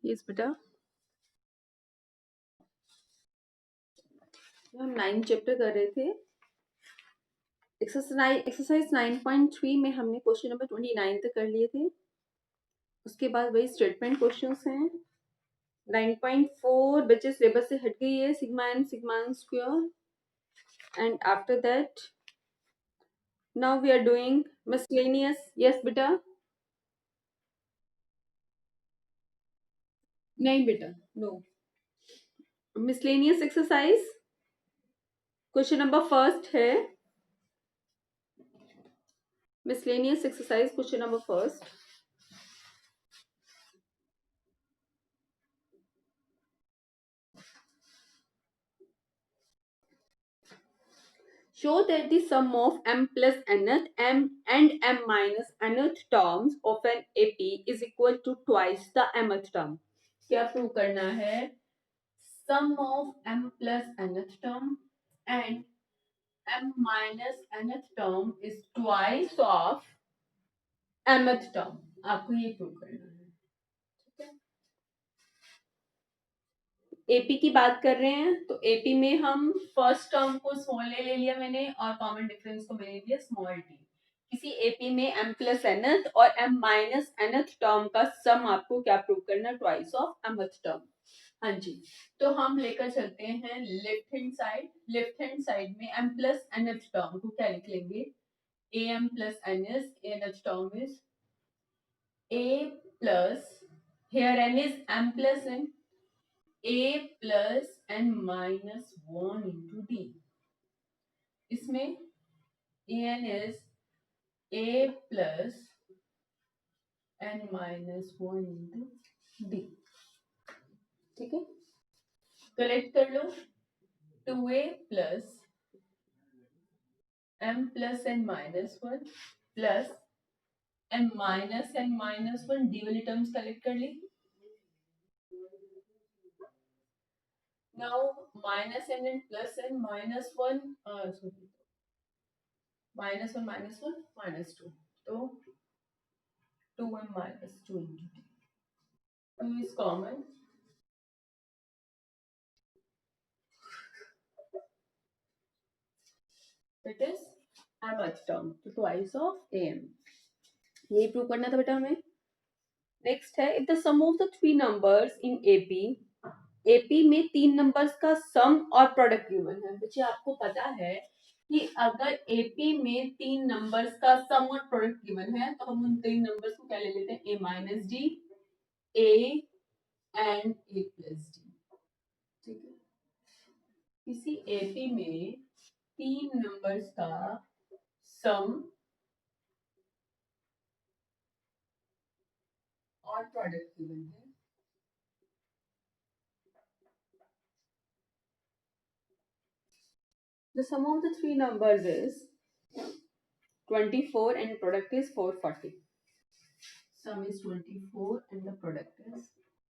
Yes बेटा, हम 9 chapter कर रहे थे। एक्सरसाइज 9.3 में हमने क्वेश्चन नंबर 29 तक कर लिए थे। उसके बाद वही स्टेटमेंट क्वेश्चंस हैं। 9.4 बच्चे सिलेबस से हट गई है, sigma and square, and after that now we are doing miscellaneous. Yes बेटा, नहीं बेटा, no. Miscellaneous exercise question number first है। Miscellaneous exercise question number first. Show that the sum of m plus nth m and m minus nth terms of an AP is equal to twice the mth term. क्या prove करना है? Sum of m plus nth term and m minus nth term is twice of mth term. आपको ये prove करना है। ठीक है, AP की बात कर रहे हैं तो एपी में हम फर्स्ट टर्म को स्मॉल ले लिया मैंने और कॉमन डिफरेंस को मैंने लिया स्मॉल टी। किसी एपी में m प्लस nth और m माइनस nth टर्म का सम आपको क्या प्रूव करना है? Twice of mth term. हाँ जी, तो हम लेकर चलते हैं left hand side. Left hand side में m प्लस nth टर्म को क्या लिख लेंगे? am plus nth term is a plus, here n is m plus n, a plus n minus 1 into D. इसमें an is a plus n minus 1 into D. ठीक है, collect कर लो। 2a plus m plus n minus 1 plus m minus n minus 1, D वाली terms collect कर ली। Now minus n and plus n minus 1, sorry, minus 1 minus 2, तो 2m minus 2 into 2 is common. It is mth term, तो twice of am। ये prove करना था बेटा हमें। नेक्स्ट है, if the sum of the three numbers in AP, AP में 3 numbers का सम और प्रोडक्ट गिवन है। बच्चे आपको पता है कि अगर एपी में 3 नंबर्स का सम और प्रोडक्ट गिवन है तो हम उन 3 नंबर्स को क्या ले लेते हैं? a minus D, a and a plus D. ठीक है, किसी एपी में 3 नंबर्स का सम और प्रोडक्ट गिवन है। The sum of the three numbers is 24 and product is 440. Sum is 24 and the product is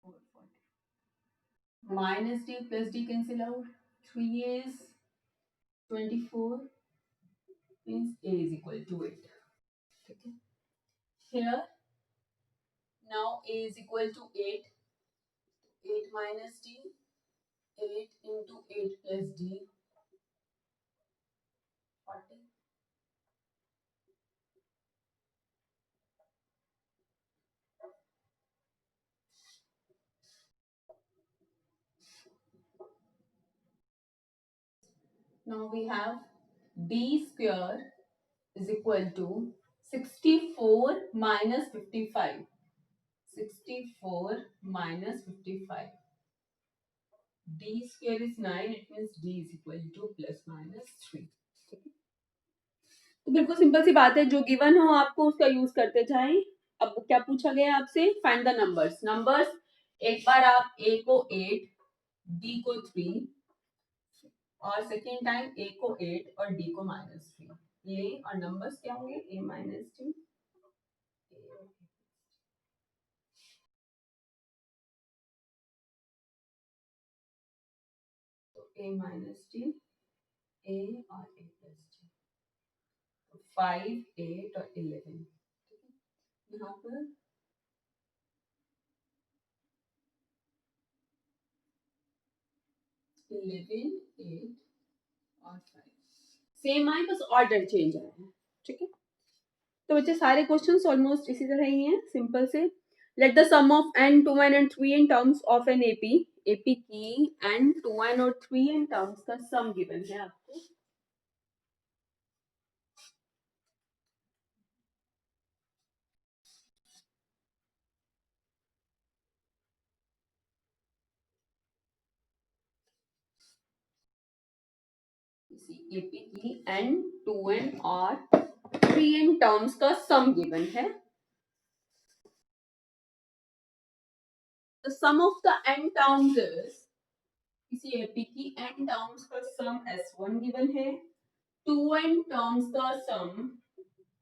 440. Minus d plus d cancel out. 3 is 24 means a is equal to 8. Okay. Here now a is equal to 8. 8 minus d, 8 into 8 plus d, 40. Now we have d square is equal to 64 minus 55. 64 minus 55. D square is 9. It means D is equal to plus minus 3. तो बिल्कुल simple सी बात है, जो given हो आपको उसका use करते जाएं। अब क्या पूछा गया आपसे? Find the numbers. नंबर्स एक बार आप a को 8, d को 3 और सेकेंड टाइम a को 8 और d को -3 ले, और नंबर्स क्या होंगे? a minus D, a minus D, a और a प्लस डी, 5, 8 और 11। यहाँ पर 11, 8 और 5 सेम आए, बस ऑर्डर चेंज आया है। ठीक है, तो बच्चे सारे क्वेश्चंस ऑलमोस्ट इसी तरह ही हैं, सिंपल से। Let the sum of n 2 n and 3 in terms of an AP की n 2 n और 3 in terms का सम गिवन है आपको। AP की n 2 n और 3 in terms का सम गिवन है। The sum of the n terms is, किसी AP की n terms का सम S1 गिवन है, 2n terms का सम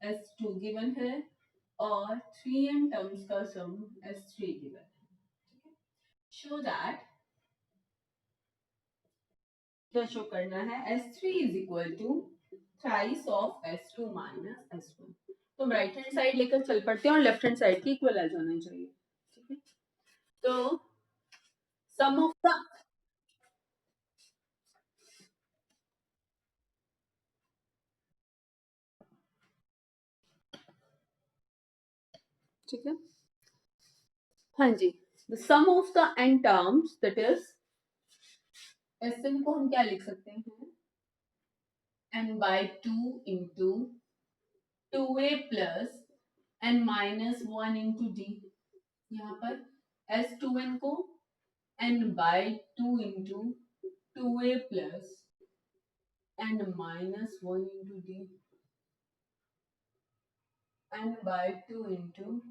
S2 गिवन है और 3n terms का सम S3 गिवन है। शो दैट, क्या शो करना है, S3 is equal to thrice of S2 minus S1। तो राइट हैंड साइड लेकर चल पड़ते हैं और लेफ्ट हैंड साइड के इक्वल आ जाना चाहिए। ठीक है, तो सम ऑफ द, ठीक है, हाँ जी, the sum of the n terms that is, Sn को हम क्या लिख सकते हैं, n/2 into 2a plus n minus 1 into d। यहाँ पर S2n को n/2 into 2a plus n minus 1 into d, n/2 into,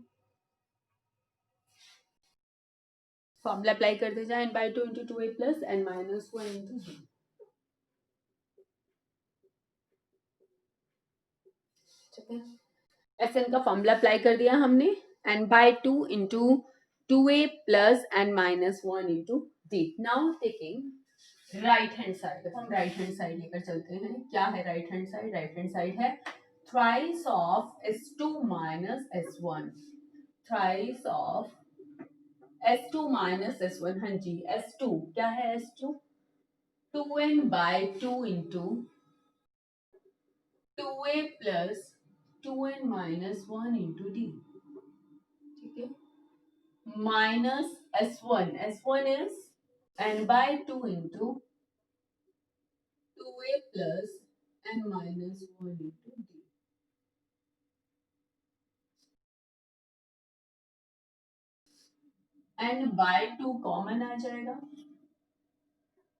formula apply करते जाए, n/2 into 2a plus n minus 1 into d। ठीक है, Sn का फॉर्मूला अप्लाई कर दिया हमने, n/2 into 2a plus n minus 1 into d। Now taking right hand side, हम right hand side लेकर चलते हैं। क्या है right hand side, right hand side है thrice of S2 minus S1, thrice of S2 minus S1। हाँ जी, S2 क्या है, S2 2n/2 into 2a plus 2n minus 1 into d। ठीक है, minus S1 is n/2 into 2a plus n minus 1 into d। n/2 common आ जाएगा,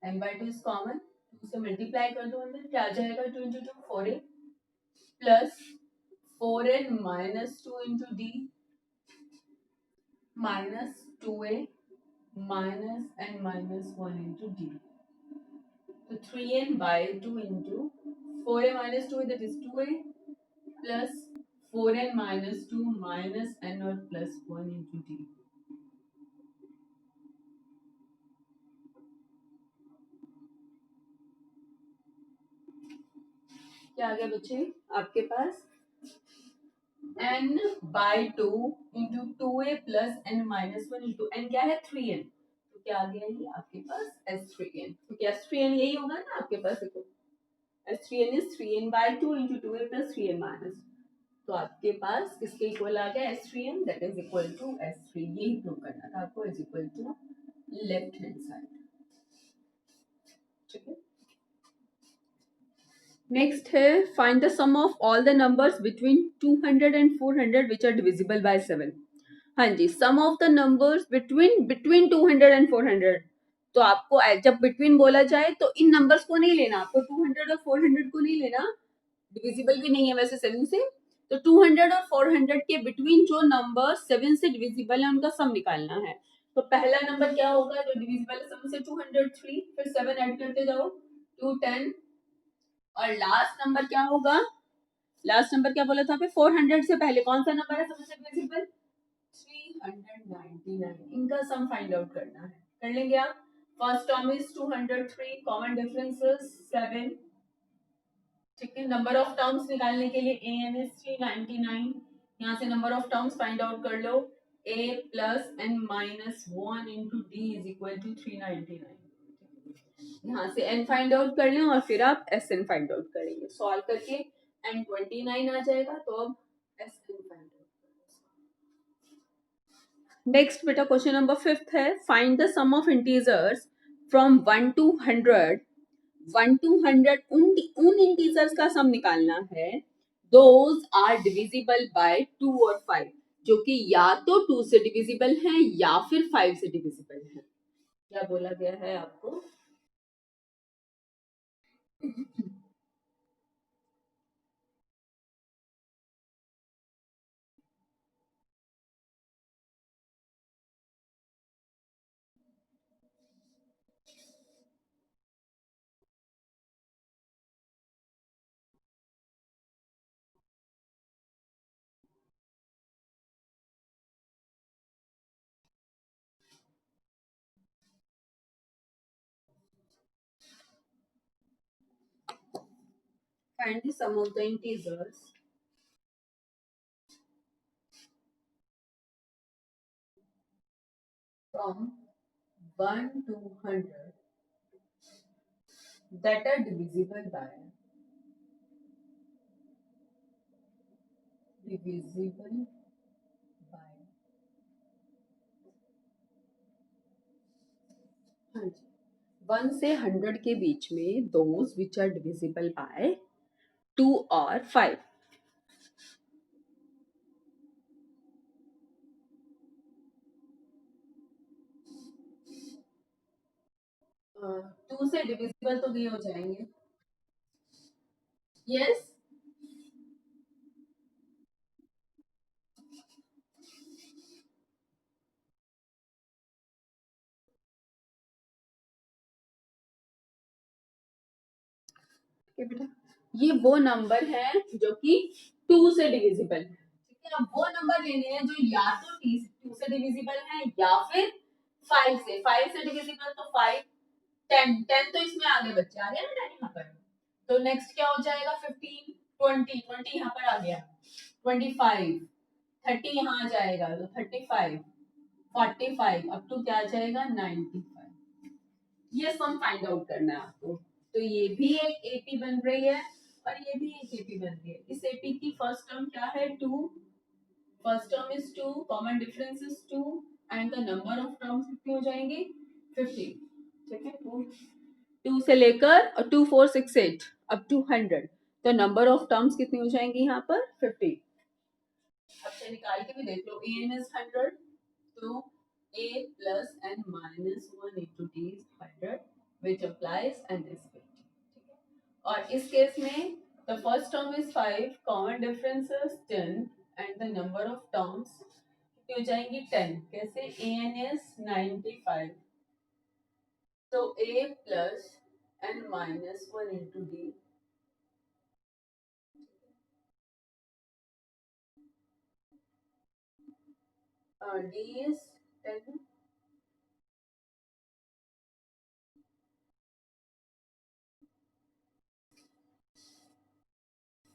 n/2 is common, उसे multiply कर दो, अंदर क्या आ जाएगा, 2 into 2 4a plus 4n minus 2 into d minus 2a minus n minus 1 into d। तो 3n/2 into 4a minus 2 that is 2a plus 4n minus 2 minus n और प्लस 1 इंटू d। क्या आ गया बच्चे आपके पास, n/2 into 2a plus n minus 1 into n क्या है 3n, तो क्या आ गया ये आपके पास S3n। तो क्या S3n यही होगा ना आपके पास, देखो S3n is 3n/2 into 2a plus 3n minus, तो आपके पास किसके इक्वल आ गया S3n, that is equal to S3। यही प्रूव करना था आपको, is equal to left hand side. ठीक है, नेक्स्ट है find the sum of all the numbers between 200 and 400 which are divisible by 7। हाँ जी, sum of the numbers between 200 and 400। तो आपको जब बिटवीन बोला जाए तो इन नंबर्स को नहीं लेना, आपको 200 और 400 को नहीं लेना, डिविजिबल भी नहीं है वैसे 7 से। तो 200 और 400 के बिटवीन जो नंबर 7 से डिविजिबल है उनका सम निकालना है। तो पहला नंबर क्या होगा जो डिविजिबल है 7 से, 203, फिर 7 ऐड करते जाओ 210, और लास्ट नंबर क्या होगा, लास्ट नंबर क्या बोला था पे 400 से पहले कौन सा नंबर है सबसे डिविजिबल, 399। इनका सम फाइंड आउट करना है, कर लेंगे आप। First term is 203, common differences 7। ठीक है, नंबर ऑफ टर्म्स निकालने के लिए an is 399, यहाँ से number of terms find out कर लो, a plus n minus 1 into d is equal to 399। यहाँ से n फाइंड आउट कर लें और फिर आप Sn फाइंड आउट करेंगे। सॉल्व करके n 29 आ जाएगा, तो अब Sn फाइंड आउट। नेक्स्ट बेटा क्वेश्चन नंबर 5 है, find the sum of integers from 1 to 100। 1 to 100 उन इंटीजर्स का सम निकालना है, दोज आर डिविजिबल बाय 2 और 5, जो कि या तो 2 से डिविजिबल है या फिर 5 से डिविजिबल है। क्या बोला गया है आपको? Find the sum of the integers from 1 to 100 that are divisible by divisible by 1 से 100 के बीच में those which are divisible by 2 और 5। 2 से डिविजिबल तो ये हो जाएंगे। यस, बेटा ये वो नंबर है जो कि 2 से डिविजिबल है। ठीक है, अब वो नंबर लेने हैं जो या तो 2 से डिविजिबल है या फिर 5 से। 5 से डिविजिबल तो 5, 10 10 तो इसमें आगे बच्चे आ गया ना 10 यहाँ पर। तो नेक्स्ट क्या हो जाएगा? 15, 20 20 यहाँ पर आ गया, 25, 30 यहाँ आ जाएगा तो 35, 45 अप टू क्या आ जाएगा? 95। ये सम फाइंड आउट करना है आपको। तो ये भी एक एपी बन रही है और ये भी एक एपी बन रही है। इस एपी की फर्स्ट टर्म क्या है? 2, first term is 2, common difference is 2 and the number of terms कितने हो जाएंगे? 50। ठीक है, 2 से लेकर और 2 4 6 8 अप टू 100, तो नंबर ऑफ टर्म्स कितनी हो जाएंगी यहाँ पर? 50। अब से निकाल के भी देख लो, ए एन इज 100, तो a plus n minus 1 into t is 100, which applies and is 50। और इस केस में the first term is 5, common difference is 10 and the number of terms कितनी हो जाएंगी? 10। कैसे? an is 95, तो a plus n minus 1 into d, d is 10।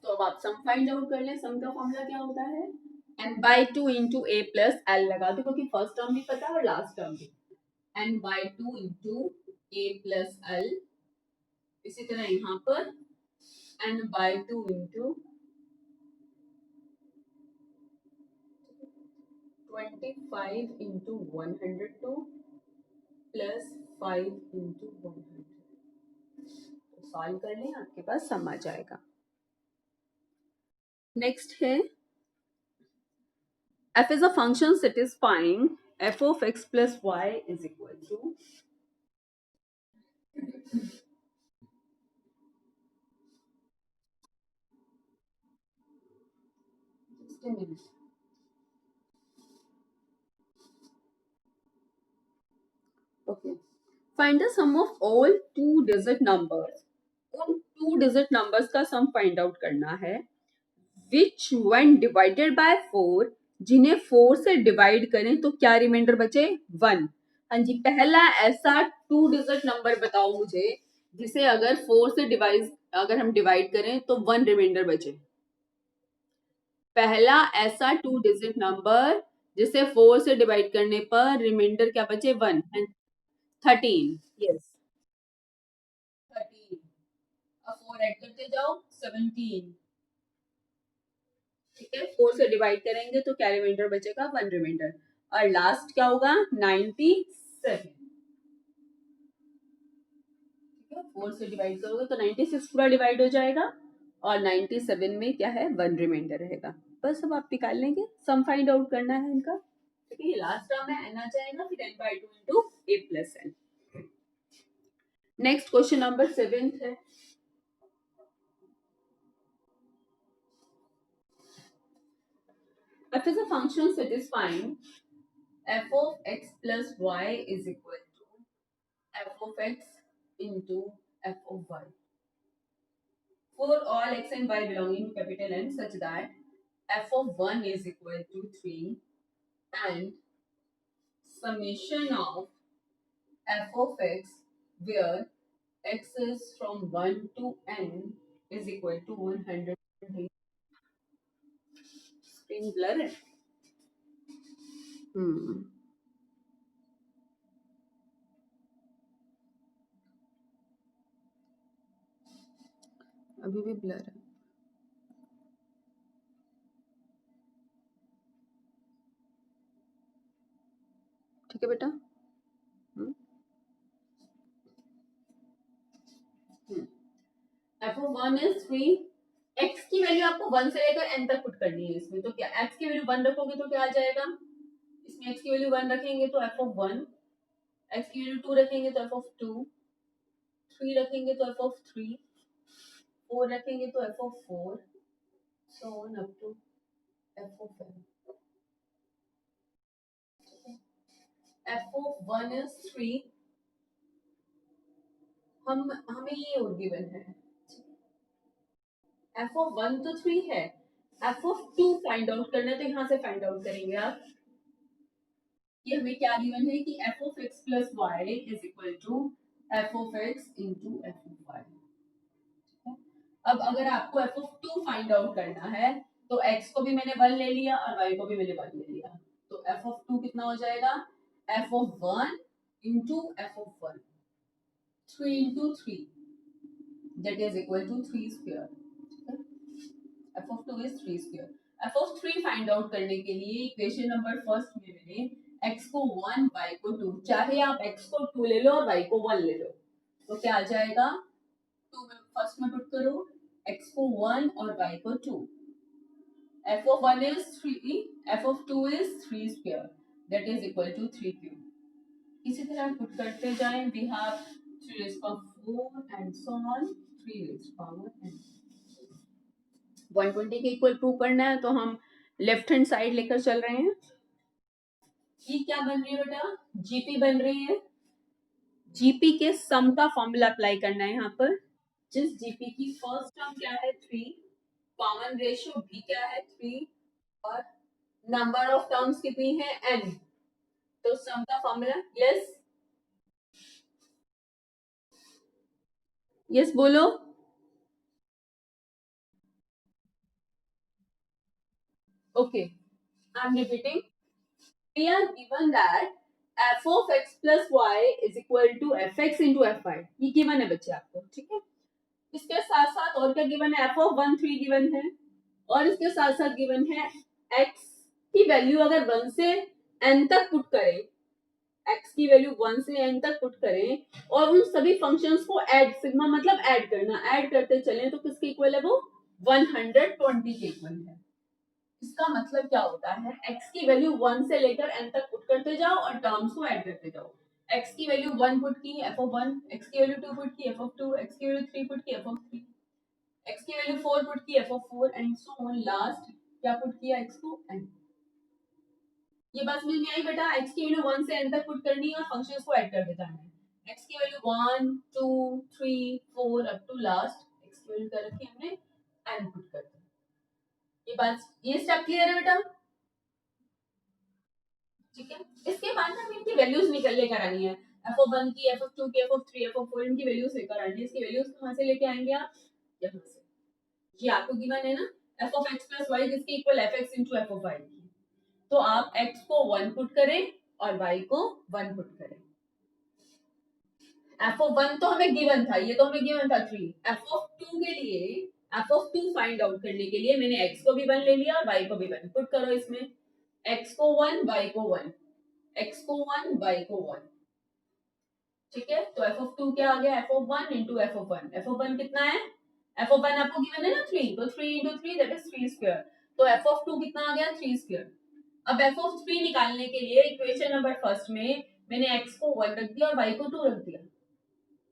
तो अब आप सम फाइंड आउट कर लें। सम का फॉर्मूला क्या होता है? n by 2 into a plus l लगा दो, क्योंकि फर्स्ट टर्म भी पता है और लास्ट टर्म भी। n by 2 into a plus l, इसी तरह यहाँ पर n by 2 into 25 into 102 plus 5 into 100। तो सॉल्व कर लें, आपके पास सम आ जाएगा। नेक्स्ट है, f is a function satisfying f of x plus y is equal to, just a minute, okay, find the sum of all 2 digit numbers। उन 2 digit numbers का sum find out करना है, which when divided by 4, जिन्हें 4 से divide करें तो क्या reminder बचे? 1। हाँ जी, पहला ऐसा 2 digit नंबर बताओ मुझे जिसे अगर 4 से अगर हम डिवाइड करें तो 1 रिमाइंडर बचे। पहला ऐसा 2 digit नंबर जिसे 4 से डिवाइड करने पर रिमाइंडर क्या बचे? 1। 13। यस, और ऐड करते जाओ 17, ठीक है। 4 से डिवाइड करेंगे तो क्या रिमाइंडर बचेगा, 1 रिमाइंडर, और लास्ट क्या होगा 97, ठीक है। 4 से डिवाइड करोगे तो 96 पूरा डिवाइड हो जाएगा और 97 में क्या है 1 रिमाइंडर रहेगा। बस अब आप निकाल लेंगे, सम फाइंड आउट करना है इनका, ठीक है। ये लास्ट टर्म है, n आ जाएगा, फिर n/2 into a plus n। Next question number 7 है। f is a function satisfying f of x plus y is equal to f of x into f of y for all x and y belonging to capital N such that f of 1 is equal to 3 and summation of f of x where x is from 1 to n is equal to 120। Screen blur है। अभी भी blur है, ठीक है बेटा। f of 1 is 3, x की value आपको 1 से लेकर n तक पुट करनी है इसमें, तो क्या x की वैल्यू 1 रखोगे तो क्या आ जाएगा, इसमें x की वैल्यू 1 रखेंगे तो f of 1, x की वैल्यू 2 रखेंगे तो f of 2, 3 रखेंगे तो f of 3, 4 रखेंगे तो f of 4, so on up to f of n। f of 1 is 3, हमें ये और गिवन है, f of 1 तो 3 है, f of 2 फाइंड आउट करना है, तो यहाँ से फाइंड आउट करेंगे आप। ये हमें क्या गिवन है कि f of x plus y is equal to f of x into f of y। अब अगर आपको f of 2 फाइंड आउट करना है तो x को भी मैंने 1 ले लिया और y को भी मैंने 1 ले लिया, तो f of 2 कितना हो जाएगा, f of 1 into f of 1, 3 into 3 that is equal to 3 square, f of 2 is 3 square। f of 3 find out करने के लिए इक्वेशन नंबर फर्स्ट में मैंने x को 1 y को 2, चाहे आप x को 2 ले लो और y को 1 ले लो, तो क्या आ जाएगा, 2 में फर्स्ट में पुट करो, x को 1 और y को 2, f of 1 is 3, f of 2 is 3 square that is equal to 3 cube। इसी तरह पुट करते जाएं, we have 3 raised to power 4 and so on 3 raised to power n। 120 के इक्वल प्रूव करना है तो हम लेफ्ट हैंड साइड लेकर चल रहे हैं। ये क्या बन रही है बेटा, जीपी बन रही है, जीपी के सम का फॉर्मूला अप्लाई करना है यहाँ पर, जिस जीपी की फर्स्ट टर्म क्या है 3, कॉमन रेशियो भी क्या है 3 और नंबर ऑफ टर्म्स कितनी है n, तो सम का फॉर्मूला, यस यस बोलो, okay I am repeating, we are given that f of x plus y is equal to fx into fy, ये गिवन है बच्चे आपको, ठीक है। इसके साथ साथ और क्या गिवन है, f of 1 3 गिवन है और इसके साथ साथ गिवन है x की वैल्यू अगर 1 से n तक पुट करें, x की वैल्यू 1 से n तक पुट करें और उन सभी फंक्शंस को ऐड, सिग्मा मतलब ऐड करना, ऐड करते चलें तो किसके इक्वल है वो 120 के इक्वल है। इसका मतलब क्या होता है, x की वैल्यू 1 से लेकर n तक पुट करते जाओ और टर्म्स को ऐड करते जाओ, x की वैल्यू 1 पुट की f of 1, x की वैल्यू 2 पुट की f of 2, x की वैल्यू 3 पुट की f of 3, x की वैल्यू 4 पुट की f of 4 and so on, last क्या पुट किया x को n। ये बात समझ में आई बेटा, x की वैल्यू 1 से n तक पुट करनी है और फंक्शंस को ऐड करते जाना है, x की value 1 2 3 4 up to last x की वैल्यू क्या रखी हमने n पुट कर दी। ये बात, ये स्टेप क्लियर है बेटा, ठीक है। इसके बाद हमें इनकी वैल्यूज निकल लेकर आनी है, f of 1 की, f of 2 की, f of 3, f of 4, इनकी वैल्यूज लेकर आनी है। इसकी वैल्यूज कहां से लेके आएंगे आप, यहां से, ये आपको गिवन है ना, f of x plus y किसके equal fx into f of y की, तो आप x को 1 पुट करें और y को 1 पुट करें, एफ ऑफ 1 तो हमें गिवन था, ये तो हमें गिवन था 3। एफ ऑफ 2 के लिए, एफ ऑफ 2 फाइंड आउट करने के लिए मैंने x को भी 1 ले लिया और y को भी 1। पुट करो इसमें, x को 1, y को 1, x को 1, y को 1। ठीक है, तो f of 2 क्या आ गया, f of 1 into f of 1। f of 1 कितना है, f of 1 आपको गिवन है ना 3, तो 3 into 3 दैट इज 3 स्क्वायर। तो f of 2 कितना आ गया, 3 स्क्वायर। अब f of 3 निकालने के लिए इक्वेशन नंबर फर्स्ट में मैंने x को 1 रख दिया और y को 2 रख दिया।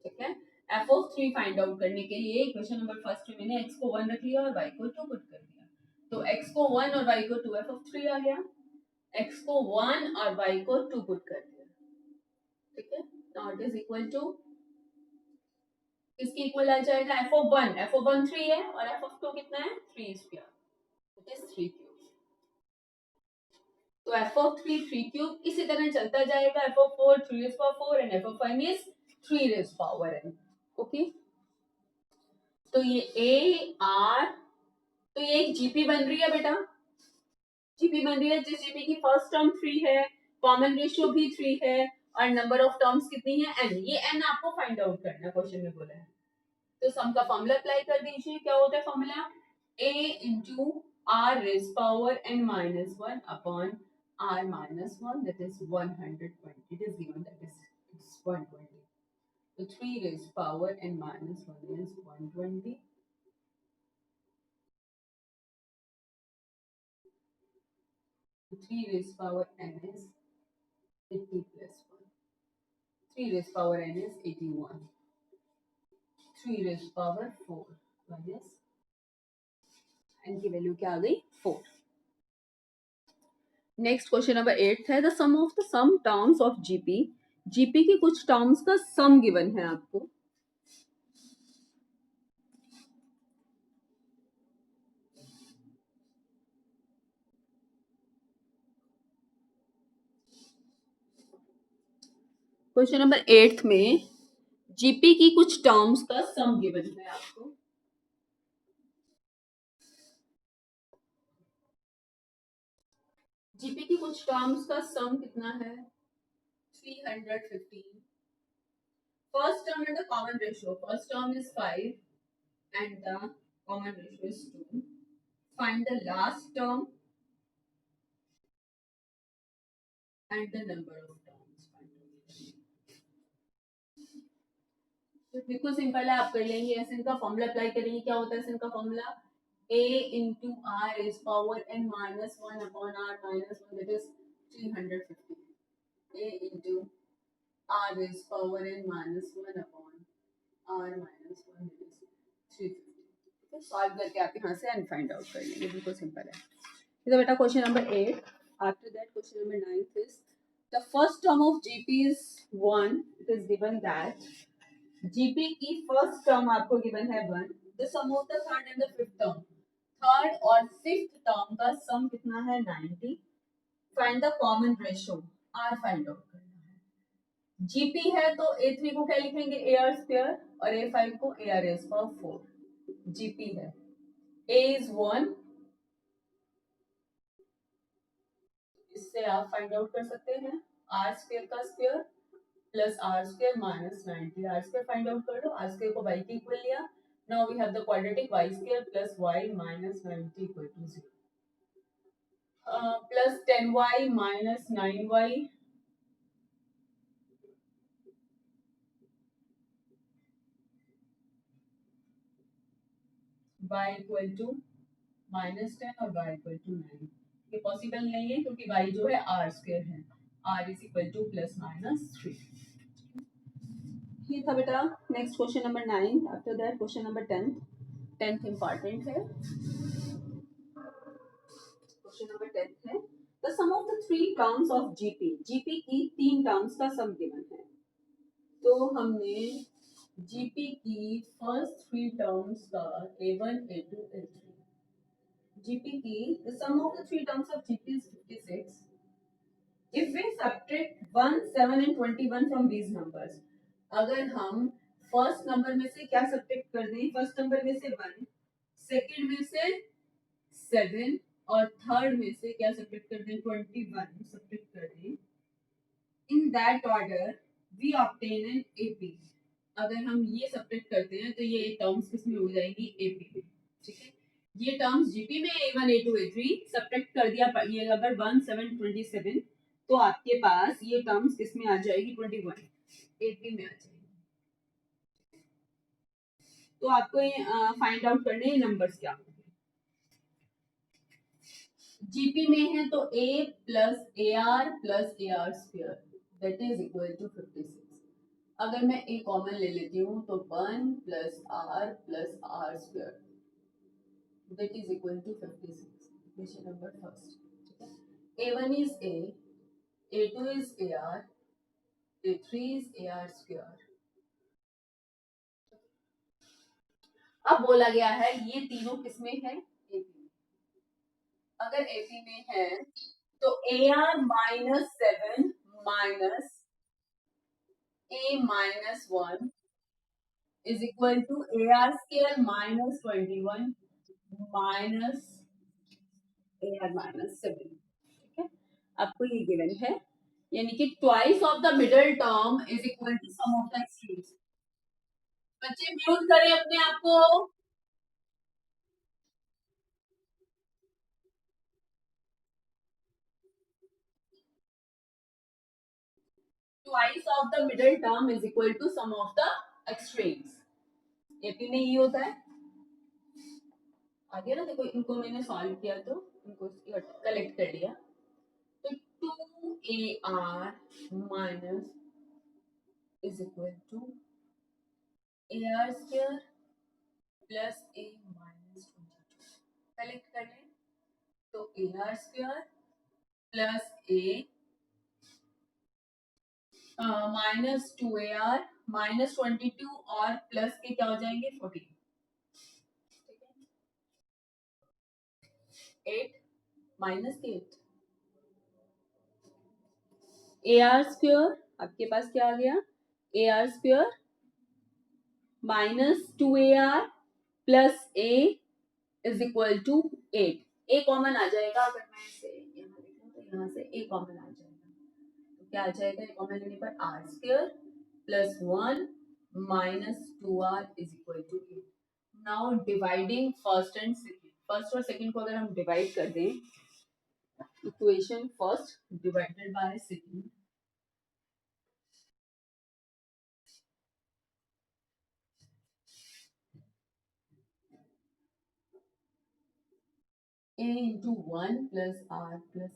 ठीक है, f of 3 फाइंड आउट करने के लिए इक्वेशन नंबर फर्स्ट में मैंने x को 1 रख लिया और y को 2 पुट कर दिया। तो x को 1 और y को 2, f of 3 आ गया। x को 1 और y को 2 पुट कर दिया। ठीक है, now it is equal to, इसके इक्वल आ जाएगा f of 1, f of 1 3 है और f of 2 कितना है, 3 स्क्वायर, इट इज 3 क्यूब। तो f of 3 3 क्यूब, इसी तरह चलता जाएगा। f of 4 3 raised power 4 and f of 1 is 3 raised power n। Okay, तो ये a r, तो ये एक जीपी बन रही है बेटा, जीपी बन रही है जिस जीपी की फर्स्ट टर्म 3 है, कॉमन रेशियो भी 3 है और नंबर ऑफ टर्म्स कितनी है, n। ये n आपको फाइंड आउट करना है, क्वेश्चन में बोला है। तो सम का फॉर्मूला अप्लाई कर दीजिए। क्या होता है formula, a into r raised power n minus 1 upon r minus 1, that is 120। it is given that is it's 120। so 3 raised power n minus 1 is 120। 3 raised power n is 80 plus 1। 3 raised power n is 81। 3 raised power 4 1 is, n की value क्या आ गई, 4। Next question number 8 है, the sum of the sum terms of GP. GP की कुछ terms का सम given है आपको। क्वेश्चन नंबर 8 में जीपी की कुछ टर्म्स का सम गिवन है आपको। जीपी की कुछ टर्म्स का सम कितना है, 315। First term and the common ratio, first term is 5 and the common ratio is 2। Find the last term and the number of terms। बिल्कुल सिंपल है, आप कर लेंगे। एसएन का फॉर्मूला अप्लाई करेंगे। क्या होता है एसएन का formula, a into r is power n minus 1 upon r minus 1, that is 350। a into r is power n minus 1 upon r minus 1, that is 350। तो सॉल्व करके आप यहाँ से n फाइंड आउट कर लेंगे, बिल्कुल सिंपल है। तो बेटा question number 8, after that question number 9 is the first term of GP is 1। it is given that GP की फर्स्ट टर्म आपको गिवन है 1। The sum of the third and the fifth term, third और fifth term का sum कितना है, 90। Find the common ratio, r find out करना है। GP है तो a3 को क्या लिखेंगे, ar स्क्वायर, और a5 को ar रेज़ पावर 4। जीपी है, a is 1, इससे आप फाइंड आउट कर सकते हैं आर स्क्वायर का square plus r square minus 90। R square find out कर लो, आर स्क्वायर को y के इक्वल लिया। Now we have the quadratic y square plus y minus 90 equal to 0, plus 10y minus 9y y equal to minus 10 और y equal to 9। ये possible नहीं है क्योंकि y जो है r स्क्वायर है, r is equal to plus minus 3। ये था बेटा next question number 9। After that question number 10, 10th important है। क्वेश्चन नंबर 10 है, the sum of the three terms of GP. GP की तीन टर्म्स का सम गिवन है। तो हमने जीपी की फर्स्ट थ्री टर्म्स का a1 a2 a3, जीपी की the sum of the three terms of GP is 56। If we subtract 1, 7 and 21 from these numbers, अगर हम फर्स्ट नंबर में से क्या सब्ट्रैक्ट कर दें, फर्स्ट नंबर में से 1, सेकंड में से 7 और थर्ड में से क्या सब्ट्रैक्ट कर दें, 21 सब्ट्रैक्ट कर दें, in that order we obtain an AP. अगर हम ये सब्ट्रैक्ट करते हैं तो ये टर्म्स किस में हो जाएंगी, एपी में। ठीक है, ये टर्म्स जीपी में A1 A2 A3 सब्ट्रैक्ट कर दिया, ये अगर 1 7 27 तो आपके पास ये टर्म्स किस में आ जाएगी, 21 एपी में आ जाएगी। तो आपको फाइंड आउट करने हैं नंबर्स क्या होंगे। जीपी में है तो a plus a r plus a r square that is equal to 56। अगर मैं a कॉमन ले लेती हूँ तो 1 plus r square that is equal to 56, equation number first. ठीक है, a1 is a, a2 is a r, a3 is a r square. अब बोला गया है ये तीनों किसमें है, एपी में। अगर एपी में है तो A R minus 7 minus a minus 1 is equal to AR square minus 21 minus AR minus 7। ठीक है, आपको ये गिवन है, यानी कि twice of the middle term is equal to sum of the extremes. बच्चे म्यूट करें अपने आप को। Twice of the middle term is equal to sum of the extremes. AP में ये होता है। आगे ना देखो, इनको मैंने सॉल्व किया तो इनको कलेक्ट कर लिया तो 2AR minus is equal to AR square plus A minus 22। Collect कर लें तो AR square plus A minus 2AR minus 22 और प्लस के क्या हो जाएंगे 14। ठीक है, 8 माइनस 8 AR स्क्वायर आपके पास क्या आ गया, AR square minus 2AR plus A is equal to 8। A common आ जाएगा, अगर मैं इसे यहाँ लिखूं तो यहाँ से ए कॉमन आ जाएगा, तो क्या आ जाएगा, ए कॉमन लेने पर r square plus 1 minus 2R is equal to 8। Now dividing first and second, first और सेकंड को अगर हम डिवाइड कर दें, equation first divided by second, a into 1 plus r square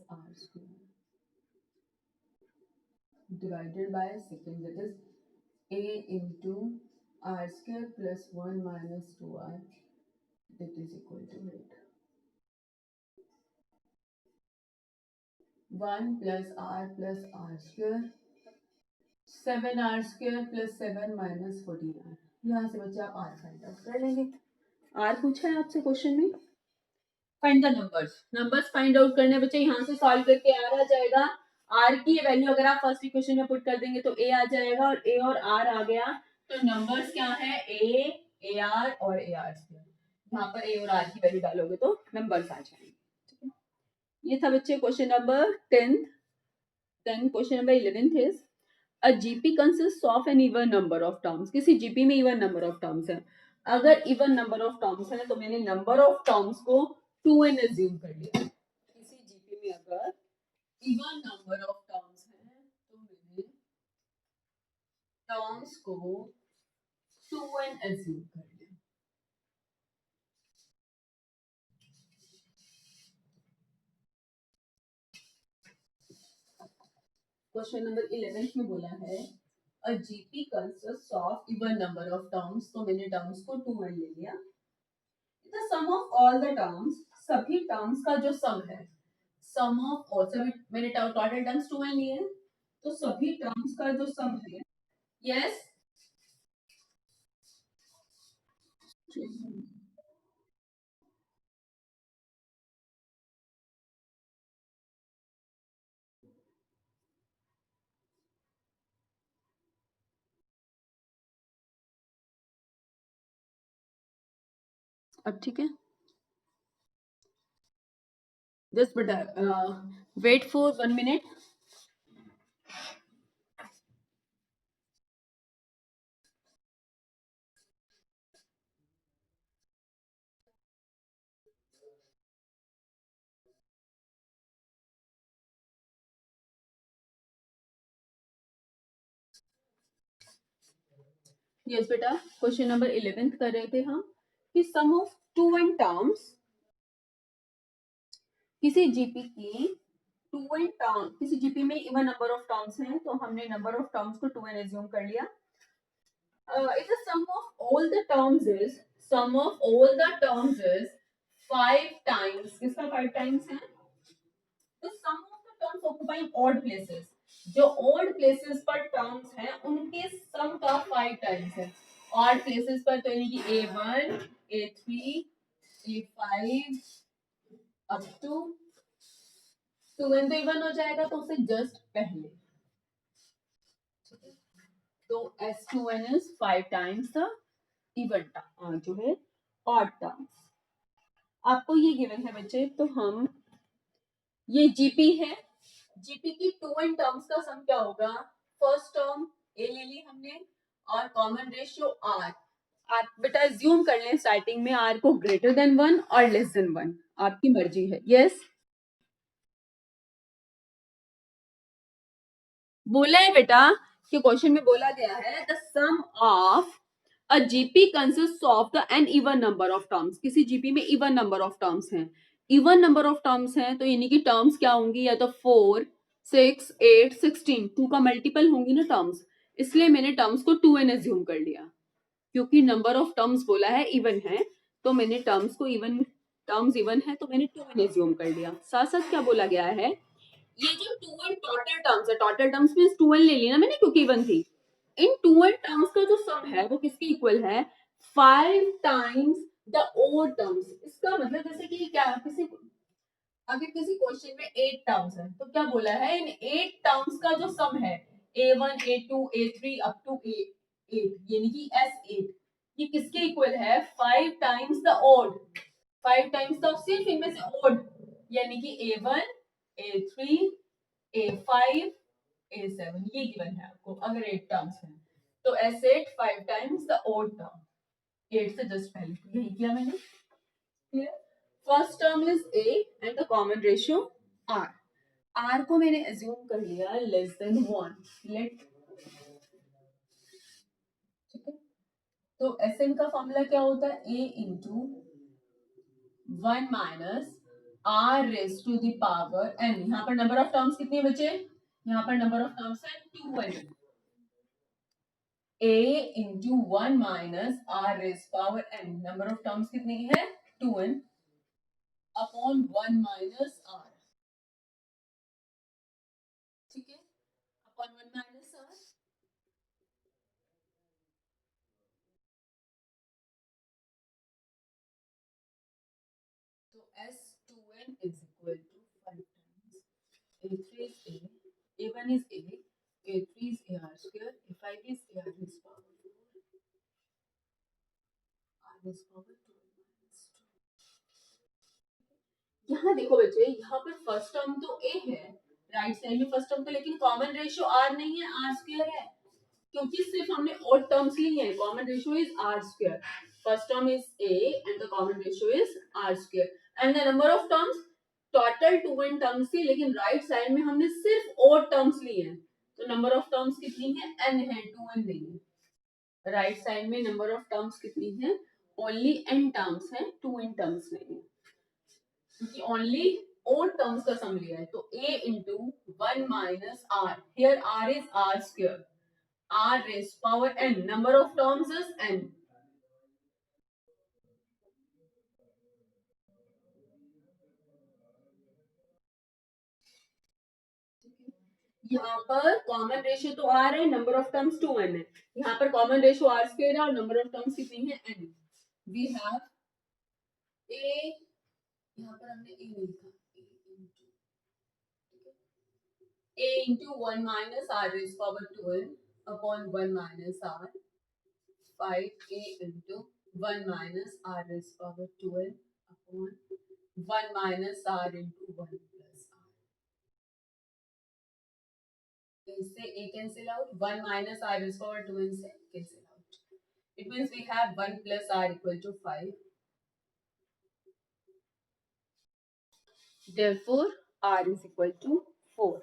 divided by second, that is a into r square plus 1 minus 2r that is equal to 8। 1 plus r square 7r square plus 7 minus 14r। यहाँ से बच्चे आप r find out कर लेंगे। r पूछा है आपसे question में, find the numbers. Numbers find out करने बच्चे यहाँ से सॉल्व करके r आ जाएगा। r की वैल्यू अगर आप फर्स्ट इक्वेशन में पुट कर देंगे तो a आ जाएगा, और a और r आ गया तो नंबर्स क्या है, a, ar और ar स्क्वायर। यहाँ पर a और r की वैल्यू डालोगे तो नंबर्स आ जाएंगे। ठीक है, ये था बच्चे question number 10th। Then question number 11th is a GP consist of an even number of terms. किसी जीपी में इवन नंबर ऑफ टर्म्स है। अगर इवन नंबर ऑफ टर्म्स है तो मैंने नंबर ऑफ टर्म्स को 2n एज्यूम कर लिया। किसी जीपी में अगर इवन नंबर ऑफ टर्म्स है तो मैंने टर्म्स को 2n एज्यूम कर लिया। क्वेश्चन नंबर 11 में बोला है a GP consist of even number of terms, तो मैंने टर्म्स को 2n ले लिया। The sum of all the terms, सभी टर्म्स का जो सम है, सम ऑफ ऑल, सभी मैंने टोटल टर्म्स 2n लिए हैं तो सभी टर्म्स का जो सम है, यस अब ठीक है, जस्ट बेटा वेट फॉर 1 मिनट। यस बेटा, क्वेश्चन नंबर 11 कर रहे थे हम कि सम ऑफ टू एन टर्म्स, किसी जीपी की टू एन टर्म, किसी जीपी में इवन नंबर ऑफ टर्म्स हैं, तो हमने नंबर ऑफ टर्म्स को 2n एज्यूम कर लिया. If the sum of all the terms is, sum of all the terms is 5 times, किसका 5 times है? The sum of the terms occupying odd places, जो odd places पर terms हैं उनके sum का 5 times है. odd places पर तो यानी कि A1, A3, A5 up to 2n तो इवन हो जाएगा, तो उससे जस्ट पहले. तो S2n is 5 times the even जो है odd terms. आपको ये गिवन है बच्चे, तो हम ये जीपी है, जीपी की टू एन टर्म्स का सम क्या होगा? फर्स्ट टर्म ए ले ली हमने और कॉमन रेशियो आर. आप बेटा ज्यूम कर लें स्टार्टिंग में आर को ग्रेटर देन 1 और लेस देन 1, आपकी मर्जी है. यस बोला है बेटा कि क्वेश्चन में बोला गया है the sum of a GP consist of the an even number of terms. किसी जीपी में इवन नंबर ऑफ टर्म्स हैं, इवन नंबर ऑफ टर्म्स हैं तो यानी कि टर्म्स क्या होंगी? या तो 4, 6, 8, 16, 2 का मल्टीपल होंगी ना टर्म्स. इसलिए मैंने टर्म्स को 2n एज्यूम कर लिया, क्योंकि नंबर ऑफ टर्म्स बोला है इवन है, तो मैंने टर्म्स को इवन, टर्म्स इवन है तो मैंने 2n एज्यूम कर लिया. साथ साथ क्या बोला गया है, ये जो 2n टोटल टर्म्स है, टोटल टर्म्स में 2n ले लिया ना मैंने क्योंकि इवन थी. इन 2n टर्म्स का जो सम है वो किसके इक्वल है? 5 टाइम्स द ओड टर्म्स. इसका मतलब जैसे कि क्या, किसी अगर किसी क्वेश्चन में 8 टर्म्स है तो क्या बोला है, इन 8 टर्म्स का जो सम है A1, A2, A3 up to A8 यानी कि S8, ये किसके इक्वल है? 5 times the odd. 5 times the सिर्फ इनमें से ओड, यानी कि A1, A3, A5, A7, ये गिवन है आपको अगर 8 टर्म्स हैं. तो S8 5 times the odd term, 8 से जस्ट पहले, यही किया मैंने. Clear? First term is A and the common ratio R. R को मैंने एज्यूम कर लिया लेस देन 1. लेट, ठीक है. तो Sn का फॉर्मूला क्या होता है? A into 1 minus R raise to the power n. यहाँ पर नंबर ऑफ टर्म्स कितनी बचे? यहाँ पर नंबर ऑफ टर्म्स है 2n. A into 1 minus R raise power n. Number of terms कितनी है? 2n upon 1 minus R. ठीक है, अपॉन 1 माइनस R. तो S2n is equal to 5 times A3 is A, A1 is A, A3 is AR square, A5 is AR raised power 4, R raised power 12 minus 2. यहाँ देखो बच्चे, यहाँ पर first term तो A है राइट साइड में first term, तो लेकिन कॉमन रेशियो R नहीं है, R स्क्वायर है, क्योंकि सिर्फ हमने ऑड टर्म्स ली है. Common ratio is R square. First term is A and the common ratio is R square and the number of terms total 2n terms थी, लेकिन right side में हमने सिर्फ ऑड टर्म्स लिए हैं, तो नंबर ऑफ टर्म्स कितनी है? n है, 2n नहीं है. राइट साइड में नंबर ऑफ टर्म्स कितनी है? ओनली n टर्म्स है, 2n टर्म्स नहीं है, क्योंकि ओनली ऑड टर्म्स का सम लिया है. तो a into 1 minus r, here r is R square, R raised power n. Number of terms is n. यहाँ पर कॉमन रेशियो तो R है, नंबर ऑफ टर्म्स 2n है. यहाँ पर कॉमन रेशियो R स्क्वायर है और नंबर ऑफ टर्म्स कितनी है? n. वी हैव a, यहाँ पर हमने a नहीं लिखा, a into 1 minus R raised power 12 upon 1 minus R, 5a into 1 minus R raised power 12 upon 1 minus R into 1 plus R. इससे a cancel out, 1 minus R raised power 2 से cancel out. It means we have 1 plus R equal to 5. Therefore, R is equal to 4.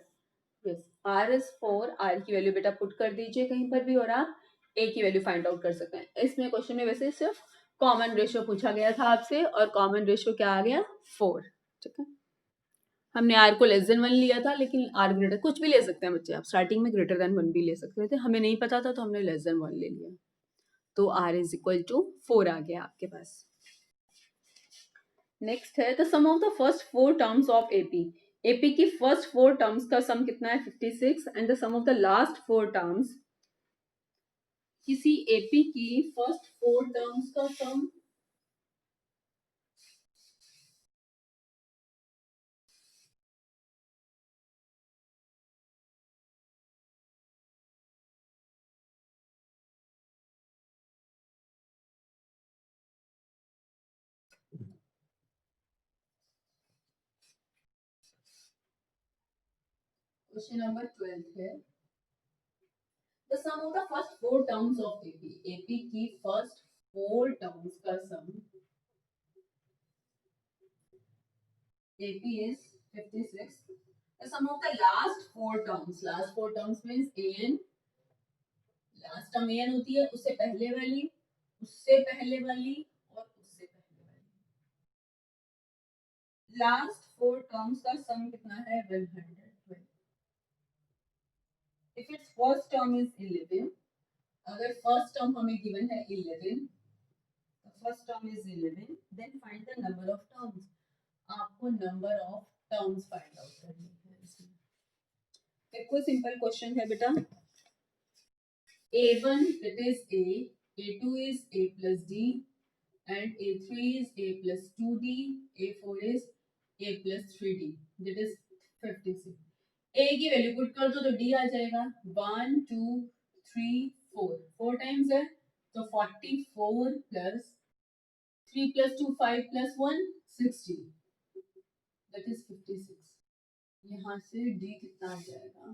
Yes, R is 4. R की value बेटा put कर दीजिए कहीं पर भी, और आप ए की वैल्यू फाइंड आउट कर सकते हैं। इसमें क्वेश्चन में वैसे सिर्फ कॉमन रेशियो पूछा गया था आपसे और कॉमन रेशियो क्या आ गया 4। ठीक है, हमने आर को लेस देन 1 लिया था, लेकिन आर ग्रेटर कुछ भी ले सकते हैं बच्चे, आप स्टार्टिंग में ग्रेटर देन 1 भी ले सकते थे, हमें नहीं पता था तो हमने लेस देन 1 ले लिया, तो आर इज इक्वल टू 4 आ गया आपके पास। नेक्स्ट है the sum of the first 4 terms of AP. AP की फर्स्ट 4 टर्म्स का सम कितना है 56 and the sum of the last 4 terms, किसी एपी की फर्स्ट 4 टर्म्स का सम क्वेश्चन नंबर 12 है the sum of the first 4 terms of AP. AP की first 4 terms का सम AP is 56. The sum of the last 4 terms. Last 4 terms means AN. Last term AN होती है, उससे पहले वाली, उससे पहले वाली और उससे पहले वाली। Last 4 terms का sum कितना है 112. If its first term is 11, अगर first term हमें given है 11, the first term is 11, then find the number of terms. आपको number of terms find out करनी है इसमें। देखो सिंपल क्वेश्चन है बेटा, A1 that is A, A2 is A plus D, and A3 is A plus 2D, A4 is A plus 3D, that is 56. A की value put कर दो तो D आ जाएगा 1 2 3 4, 4 टाइम्स है तो 44 plus 3 plus 2 5 plus 1 60, that is 56। यहाँ से D कितना आ जाएगा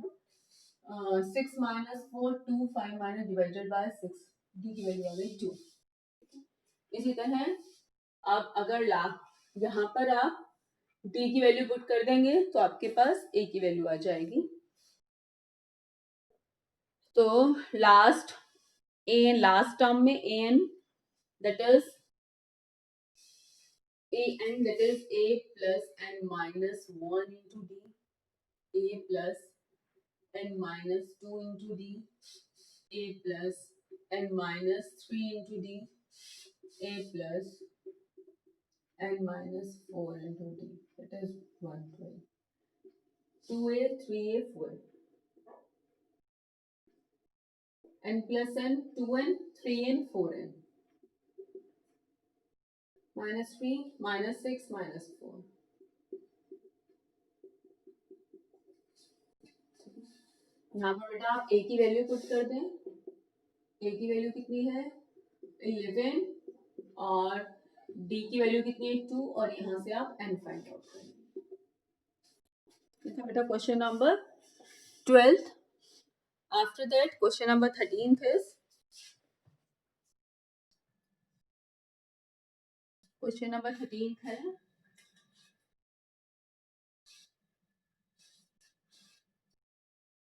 6 minus 4 2 5 minus divided by 6, D की वैल्यू आ गई 2। इसी तरह अब अगर यहाँ पर आप D की वैल्यू पुट कर देंगे तो आपके पास A की वैल्यू आ जाएगी। तो लास्ट टर्म में AN that is A plus n minus 1 into D, A plus n minus 2 into D, A plus n minus 3 into D, A plus n minus 4 into D, that is 112, 2A 3A 4, n plus n 2n 3n 4n, minus 3 minus 6 minus 4। यहाँ पर बेटा आप A की value put कर दें, A की value कितनी है 11 और D की वैल्यू कितनी है 2 और यहाँ से आप n फाइंड आउट करेंगे। बेटा question number 12th। After that question number 13th is question number 13th है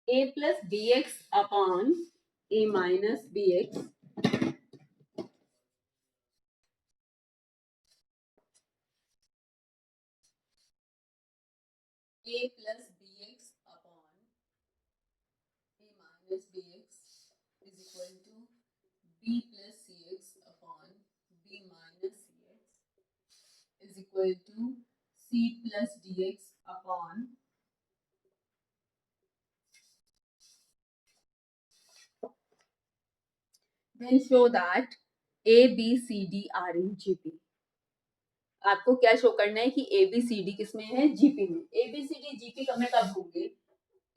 A plus bx upon A minus bx A plus bx upon A minus bx is equal to B plus cx upon B minus cx is equal to C plus dx upon then show that A B C D are in GP। आपको क्या show करना है कि ए b c D किसमें है GP में। A b c d GP में कब होंगे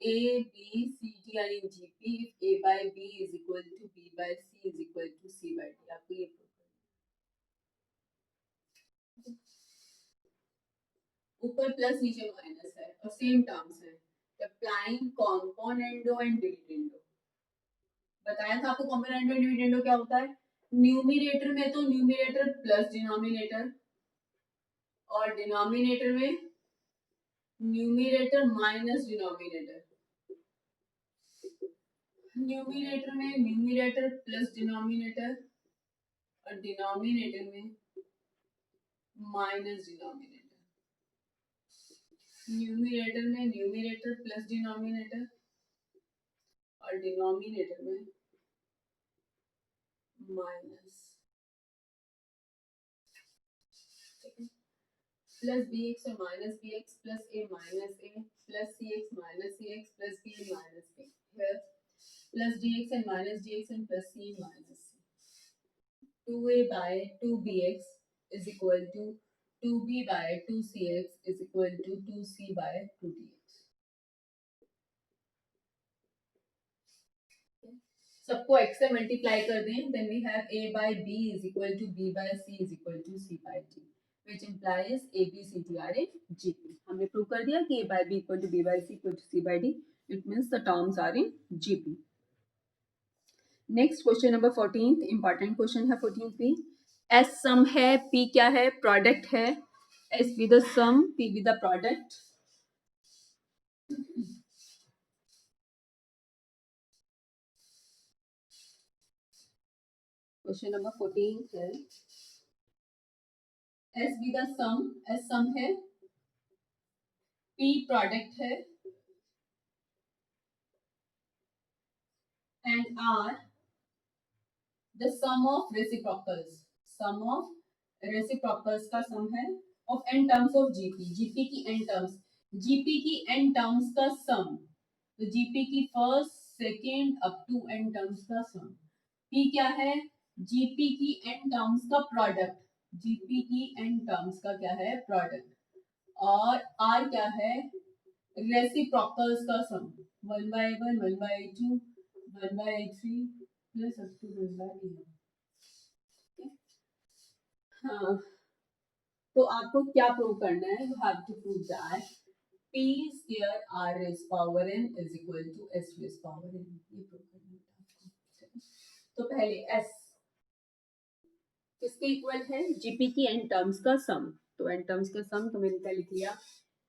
a b c d are in GP if a by b is equal to b by c is equal to c by d. आपको ये ऊपर plus नीचे माइनस है और सेम टर्म्स है। अप्लाइंग कॉम्पोनेंडो एंड डिविडेंडो बताया था आपको। कॉम्पोनेंडो एंड डिविडेंडो क्या होता है, न्यूमिनेटर में तो न्यूमिनेटर प्लस डिनोमिनेटर और डिनोमिनेटर में न्यूमिनेटर माइनस डिनोमिनेटर। न्यूमिनेटर में न्यूमिनेटर प्लस डिनोमिनेटर और डिनोमिनेटर में माइनस डिनोमिनेटर। न्यूमिनेटर में न्यूमिनेटर प्लस डिनोमिनेटर और डिनोमिनेटर में माइनस, प्लस बी एक्स और minus b x plus a minus a plus c x minus c x plus b minus b plus d x and minus d x and plus c minus c. 2a by 2bx is equal to 2b by 2cx is equal to 2c by 2dx। सबको x से multiply कर दें, then we have a by b is equal to b by c is equal to c by d, which implies a b c d are in gp। हमने prove कर दिया कि a by b equal to b by c equal to c by d, it means the terms are in gp। Next question number 14, important question है 14 भी। S sum है, P क्या है, product है। S with the sum, P with the product. Question number 14 है S with the sum, S sum है, P product है and R the sum of reciprocals, sum of reciprocals का sum है of N terms of GP, GP की N terms, GP की N terms का sum, तो GP की first second up to N terms का sum. P क्या है, जीपी की एन टर्म्स का प्रोडक्ट, जीपी की एन टर्म्स का क्या है प्रोडक्ट, और आर क्या है रेसिप्रोकल्स का सम, 1/1 1/2 1/3 प्लस अप टू 1/n। हाँ, तो आपको क्या प्रूव करना है, you have to prove that p square r raised power n is equal to s raised power n, ये प्रूव करना है आपको। तो पहले s किसके इक्वल है, जीपी की एन टर्म्स का सम, तो एन टर्म्स का सम तो मैंने क्या लिख लिया,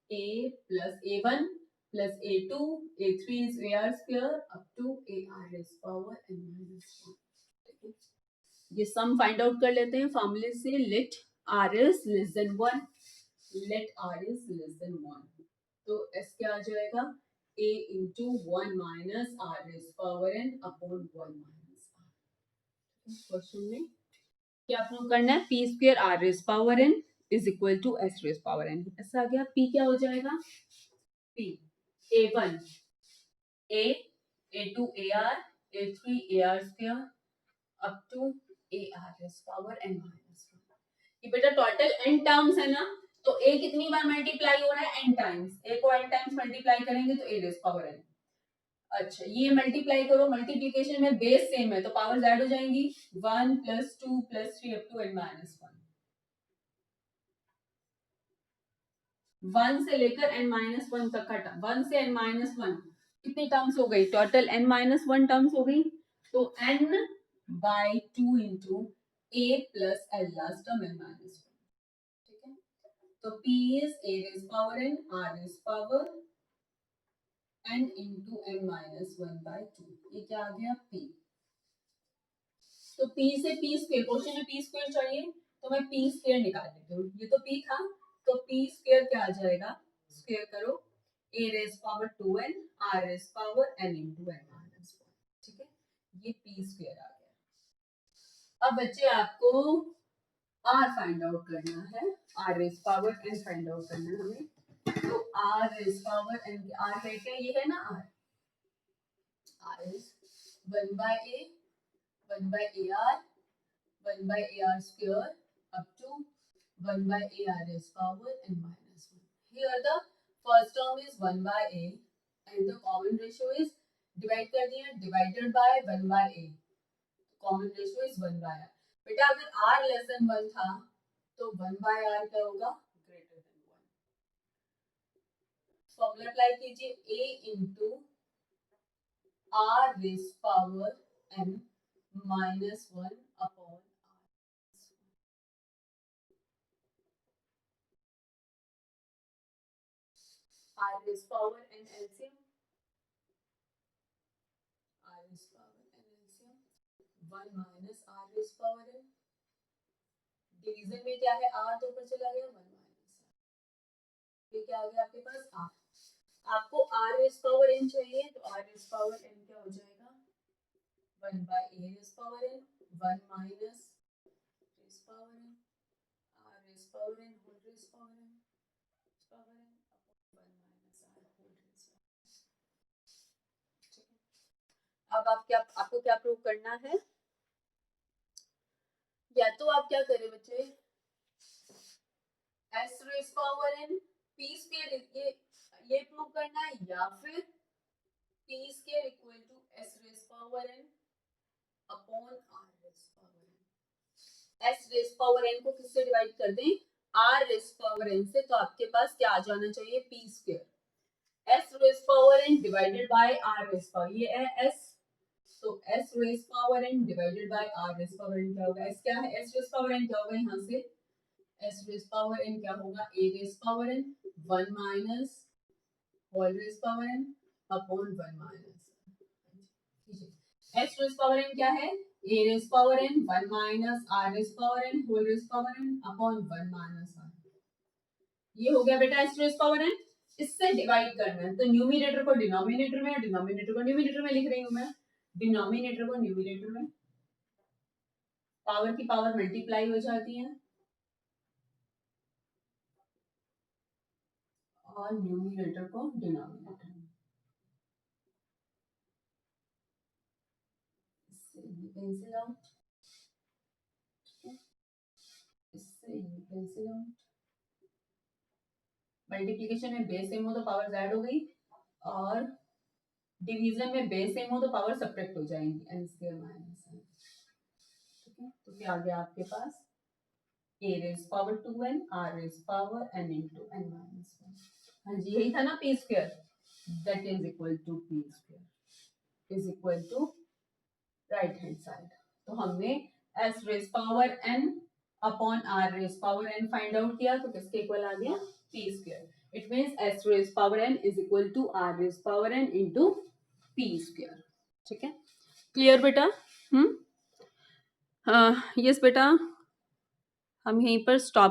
a plus a1 plus a2 a3 is ar square up to ar raised power n minus 1। ये सम फाइंड आउट कर लेते हैं फॉर्मूले से, let r is less than 1, let r is less than 1, तो s क्या आ जाएगा, a into 1 minus r raised power n upon 1 minus r। Question में क्या प्रूव करना है, p square r raise power n is equal to s raise power n. ऐसा आ गया, पी क्या हो जाएगा, p a one a two a r a three a r square up to a r raise power n minus 1। ये बेटा total N terms है ना, तो ए कितनी बार मल्टीप्लाई हो रहा है, एन टाइम्स, ए को एन टाइम्स मल्टीप्लाई करेंगे तो ए रेज पावर एन। अच्छा, ये मल्टीप्लाई करो, मल्टीप्लीकेशन में बेस सेम है तो पावर ऐड हो जाएंगी, 1 plus 2 plus 3 up to n minus 1। 1 से लेकर n माइनस 1 तक का टर्म, 1 से n माइनस 1 कितनी टर्म्स हो गई, टोटल n माइनस 1 टर्म्स हो गई, तो n by 2 into a plus l last term n minus 1। ठीक है, तो p is a raise power n r raise power n into n minus 1 by 2, ये क्या आ गया p। तो p से p स्क्वायर, क्वेश्चन में p स्क्वायर चाहिए तो मैं p स्क्वायर निकाल लेती हूँ, ये तो p था, तो p स्क्वायर क्या आ जाएगा, स्क्वायर करो a raise power 2n r raise power n into n minus 1। ठीक है, ये p स्क्वायर आ गया। अब बच्चे आपको r फाइंड आउट करना है, r raise power n find out करना है हमें, तो r raise power n, r है क्या, ये है ना r is 1 by a 1 by ar 1 by ar square up to 1 by ar raised power n minus 1. Here the first term is 1 by a and the common ratio is divide कर दिया, divided by 1 by a, common ratio is 1 by r। बेटा अगर r less than 1 था तो 1 by r क्या होगा, greater than 1। Formula apply कीजिए, a into r raised power n minus 1 upon r raised power n LCM, raise power n LCM 1 minus r raise power n, division में क्या है r तो ऊपर चला गया 1 माइनस r, ये क्या आ गया आपके पास r। आपको r रेज पावर n चाहिए तो r रेज पावर n क्या हो जाएगा 1 by a raise power n 1 minus raise power n r raise power n whole raise power n power n upon 1 minus r whole raise power. अब आप क्या, आपको क्या प्रूव करना है, या तो आप क्या करें बच्चे s raise power n p square ये प्रूव करना है, या फिर p square equal to s raise power n upon r raise power n। s raise power n को किससे डिवाइड कर दें r रेज पावर n से, तो आपके पास क्या आ जाना चाहिए p square s raise power n divided by r raise power, ये है s, तो s raise power n divided by r raise power n क्या होगा, s क्या है s रेज पावर n क्या होगा यहाँ से s रेज पावर n क्या होगा a raise power n 1 minus whole raise power n upon 1 minus, s raise power n क्या है a raise power n 1 minus r raise power n whole raise power n upon 1 minus r। ये हो गया बेटा s raise power n। इससे divide करना है तो न्यूमरेटर को डिनोमिनेटर में और डिनोमिनेटर को न्यूमरेटर में लिख रही हूं मैं, डिनोमिनेटर को न्यूमरेटर में, पावर की पावर मल्टीप्लाई हो जाती है और न्यूमरेटर को डिनोमिनेटर में, इससे ये कैंसिल आउट, इससे ये कैंसिल आउट, मल्टीप्लिकेशन में बेस सेम हो तो पावर ऐड हो गई और डिवीजन में बेस सेम हो तो पावर सब्ट्रैक्ट हो जाएंगी n स्क्वायर माइनस n। ठीक है, तो क्या आ गया आपके पास a raise power 2n r raise power n into n minus 1। हाँ जी यही था ना p square, that is equal to p square is equal to right hand side. तो हमने s raise power n upon r raise power n find out किया, तो किसके इक्वल आ गया p square. It means s raise power n is equal to r raise power n into p square. ठीक है, क्लियर बेटा? यस बेटा, हम यहीं पर स्टॉप